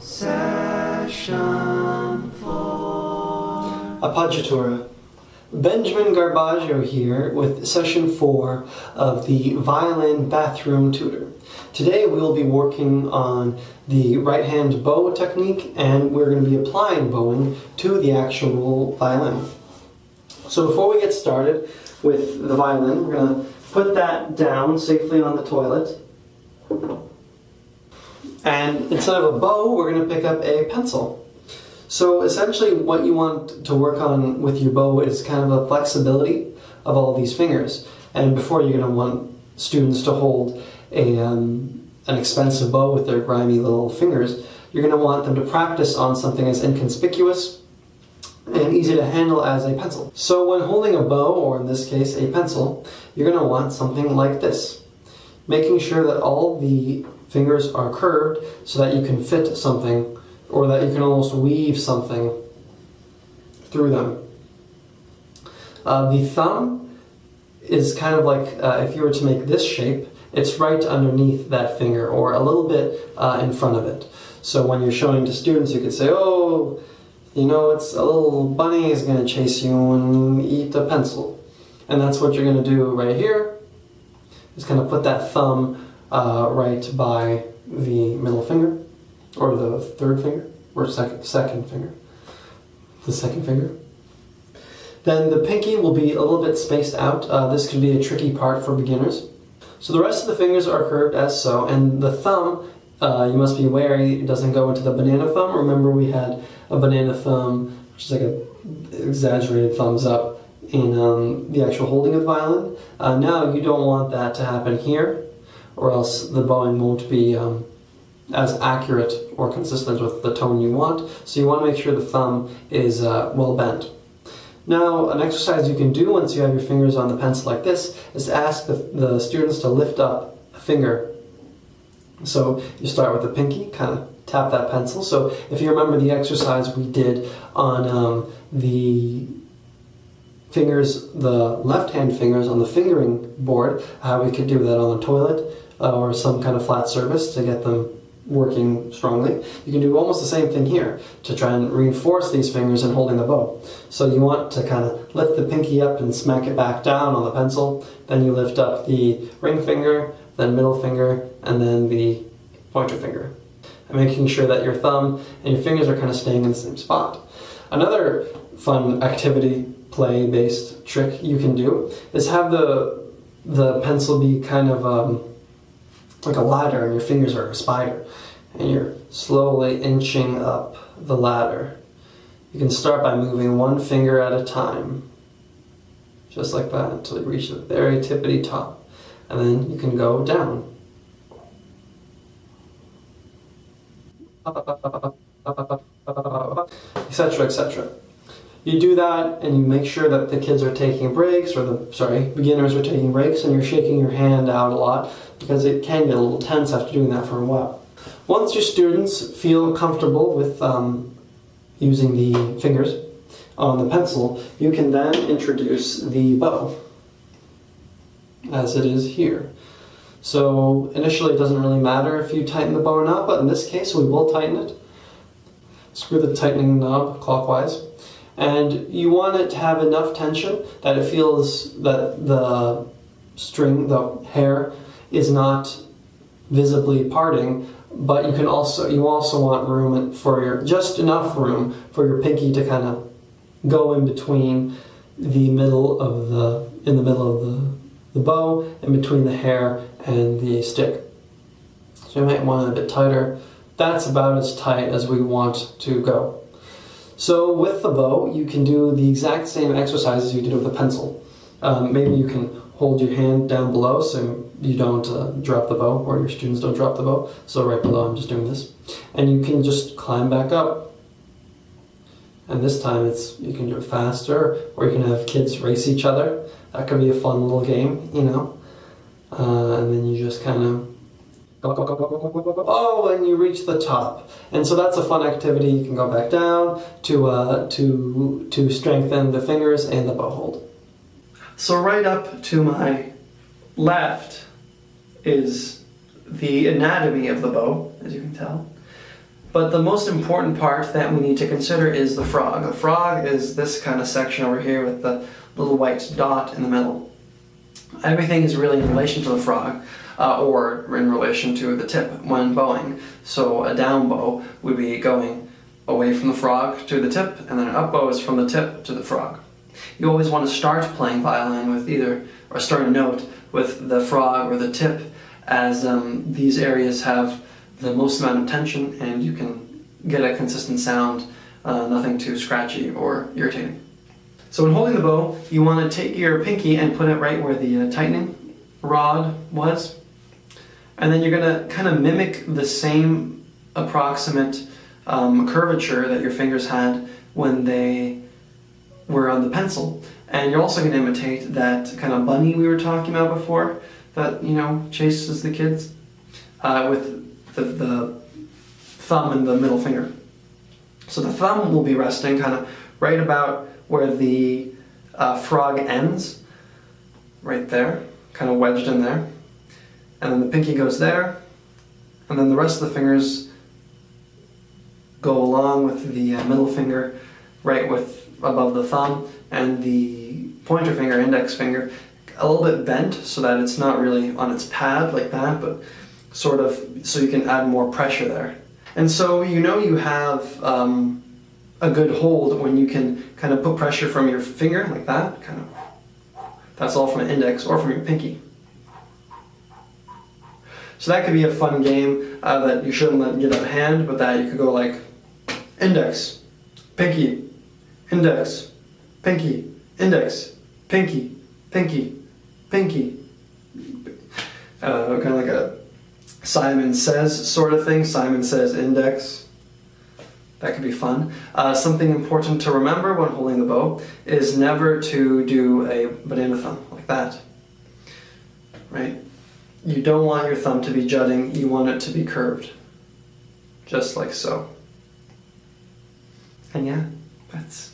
Session 4. Appoggiatura. Benjamin Garbaggio here with Session 4 of the Violin Bathroom Tutor. Today we will be working on the right hand bow technique, and we're going to be applying bowing to the actual violin. So before we get started with the violin, we're going to put that down safely on the toilet. And instead of a bow, we're going to pick up a pencil. So essentially what you want to work on with your bow is kind of a flexibility of all these fingers. And before, you're going to want students to hold an expensive bow with their grimy little fingers. You're going to want them to practice on something as inconspicuous and easy to handle as a pencil. So when holding a bow, or in this case a pencil, you're going to want something like this. Making sure that all the fingers are curved so that you can fit something, or that you can almost weave something through them. The thumb is kind of like, if you were to make this shape, it's right underneath that finger, or a little bit in front of it. So when you're showing to students, you could say, oh, you know, it's a little bunny is going to chase you and eat a pencil. And that's what you're going to do right here. Just kind of put that thumb right by the middle finger, or the third finger, or second finger. The second finger. Then the pinky will be a little bit spaced out. This could be a tricky part for beginners. So the rest of the fingers are curved as so, and the thumb, you must be wary it doesn't go into the banana thumb. Remember, we had a banana thumb, which is like an exaggerated thumbs up in the actual holding of the violin. Now you don't want that to happen here, or else the bowing won't be as accurate or consistent with the tone you want. So you want to make sure the thumb is well bent. Now, an exercise you can do once you have your fingers on the pencil like this is to ask the students to lift up a finger. So you start with the pinky, kind of tap that pencil. So if you remember the exercise we did on the fingers, the left-hand fingers on the fingering board, how we could do that on the toilet or some kind of flat surface to get them working strongly. You can do almost the same thing here to try and reinforce these fingers in holding the bow. So you want to kind of lift the pinky up and smack it back down on the pencil. Then you lift up the ring finger, then middle finger, and then the pointer finger. And making sure that your thumb and your fingers are kind of staying in the same spot. Another fun activity, play-based trick you can do is have the pencil be kind of like a ladder, and your fingers are a spider, and you're slowly inching up the ladder. You can start by moving one finger at a time, just like that, until you reach the very tippity top, and then you can go down. Etc., etc. You do that, and you make sure that the kids are taking breaks, or beginners are taking breaks, and you're shaking your hand out a lot, because it can get a little tense after doing that for a while. Once your students feel comfortable with using the fingers on the pencil, you can then introduce the bow, as it is here. So initially it doesn't really matter if you tighten the bow or not, but in this case we will tighten it. Screw the tightening knob clockwise. And you want it to have enough tension that it feels that the string, the hair, is not visibly parting, but you also want room for just enough room for your pinky to kind of go in between the middle of the bow, and between the hair and the stick. So you might want it a bit tighter. That's about as tight as we want to go. So with the bow, you can do the exact same exercises you did with the pencil. Maybe you can hold your hand down below so you don't drop the bow, or your students don't drop the bow. So right below, I'm just doing this. And you can just climb back up. And this time you can do it faster, or you can have kids race each other. That could be a fun little game, you know. And then you just kind of oh, and you reach the top. And so that's a fun activity. You can go back down to strengthen the fingers and the bow hold. So right up to my left is the anatomy of the bow, as you can tell. But the most important part that we need to consider is the frog. The frog is this kind of section over here with the little white dot in the middle. Everything is really in relation to the frog, or in relation to the tip when bowing. So a down bow would be going away from the frog to the tip, and then an up bow is from the tip to the frog. You always want to start playing violin with or start a note with the frog or the tip, as these areas have the most amount of tension and you can get a consistent sound, nothing too scratchy or irritating. So when holding the bow, you want to take your pinky and put it right where the tightening rod was, and then you're going to kind of mimic the same approximate curvature that your fingers had when they were on the pencil. And you're also going to imitate that kind of bunny we were talking about before that, chases the kids, with the thumb and the middle finger. So the thumb will be resting kind of right about where the frog ends, right there, kind of wedged in there. And then the pinky goes there, and then the rest of the fingers go along with the middle finger right above the thumb, and the pointer finger, index finger, a little bit bent so that it's not really on its pad like that, but sort of so you can add more pressure there. And so you have a good hold when you can kind of put pressure from your finger like that, kind of. That's all from an index or from your pinky. So that could be a fun game that you shouldn't let get out of hand, but that you could go like index, pinky, index, pinky, index, pinky, pinky, pinky. Kind of like a Simon Says sort of thing. Simon Says index. That could be fun. Something important to remember when holding the bow is never to do a banana thumb like that. Right? You don't want your thumb to be jutting, you want it to be curved. Just like so. And yeah, that's...